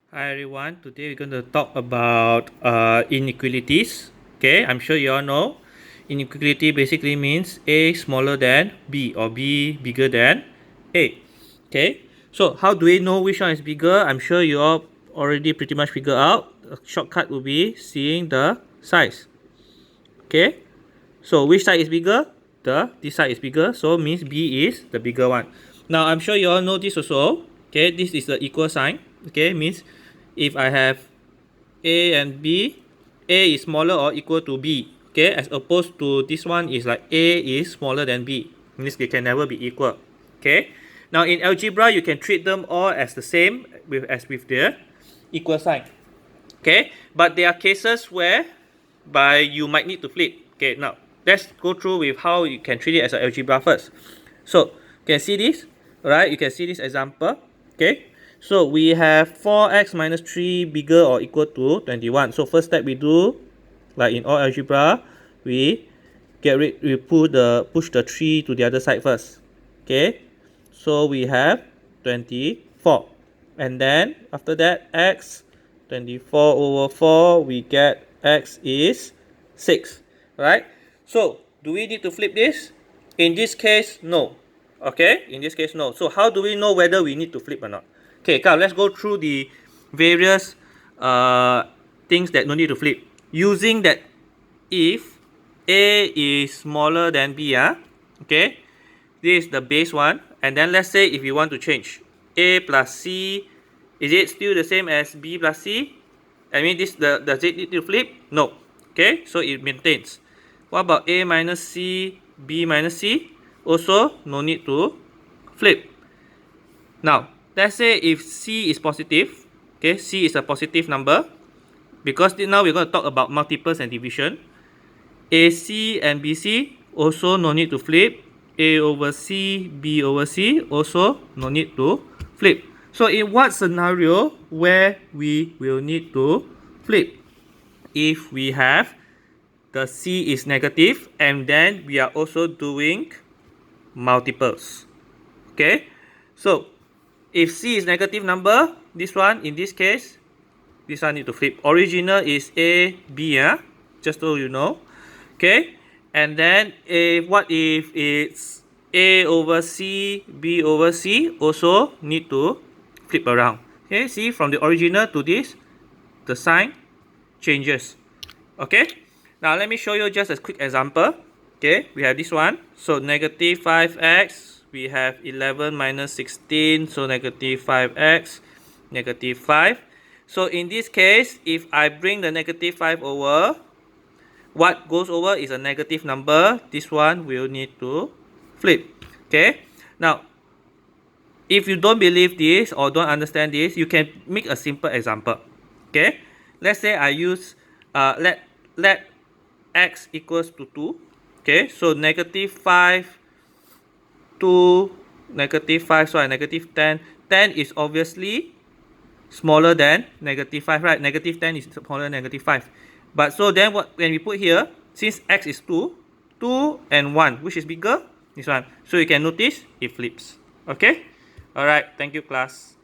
Hi everyone, today we're going to talk about inequalities. Okay, I'm sure you all know inequality basically means A smaller than B or B bigger than A. Okay, so how do we know which one is bigger? I'm sure you all already pretty much figured out. A shortcut will be seeing the size. Okay, so which side is bigger? This side is bigger, so means B is the bigger one. Now I'm sure you all know this also. Okay, this is the equal sign. Okay, means if I have A and B, A is smaller or equal to B. Okay, as opposed to this one is like A is smaller than B. Means they can never be equal. Okay. Now in algebra, you can treat them all as the same as with the equal sign. Okay, but there are cases where by you might need to flip. Okay, now let's go through with how you can treat it as an algebra first. So you can see this, right? You can see this example. Okay, so we have 4x minus 3 bigger or equal to 21. So first step we do, like in all algebra, we push the 3 to the other side first. Okay, so we have 24, and then after that x 24 over 4, we get x is 6, right? So do we need to flip this? In this case, no. Okay, in this case, no. So how do we know whether we need to flip or not? Okay, come, let's go through the various things that no need to flip. Using that if A is smaller than B, okay, this is the base one. And then let's say if you want to change A plus C, is it still the same as B plus C? I mean, does it need to flip? No. Okay, so it maintains. What about A minus C, B minus C? Also, no need to flip. Now, let's say if C is positive, okay, C is a positive number, because now we're going to talk about multiples and division. AC and BC also no need to flip. A over C, B over C also no need to flip. So in what scenario where we will need to flip? If we have the C is negative and then we are also doing multiples. Okay, so if C is negative number, this one in this case, this one need to flip. Original is A, B, just so you know. Okay, and then what if it's A over C, B over C, also need to flip around. Okay, see from the original to this, the sign changes. Okay, now let me show you just a quick example. Okay, we have this one. So negative 5x, we have 11 minus 16, so negative 5x, negative 5. So in this case, if I bring the negative 5 over, what goes over is a negative number. This one will need to flip. Okay, now if you don't believe this or don't understand this, you can make a simple example. Okay, let's say I use let x equals to 2. Okay, so negative 5 to negative 5, so negative 10. 10 is obviously smaller than negative 5, right? Negative 10 is smaller than negative 5. But so then what when we put here, since x is 2, 2 and 1, which is bigger? This one. So you can notice it flips. Okay? Alright, thank you class.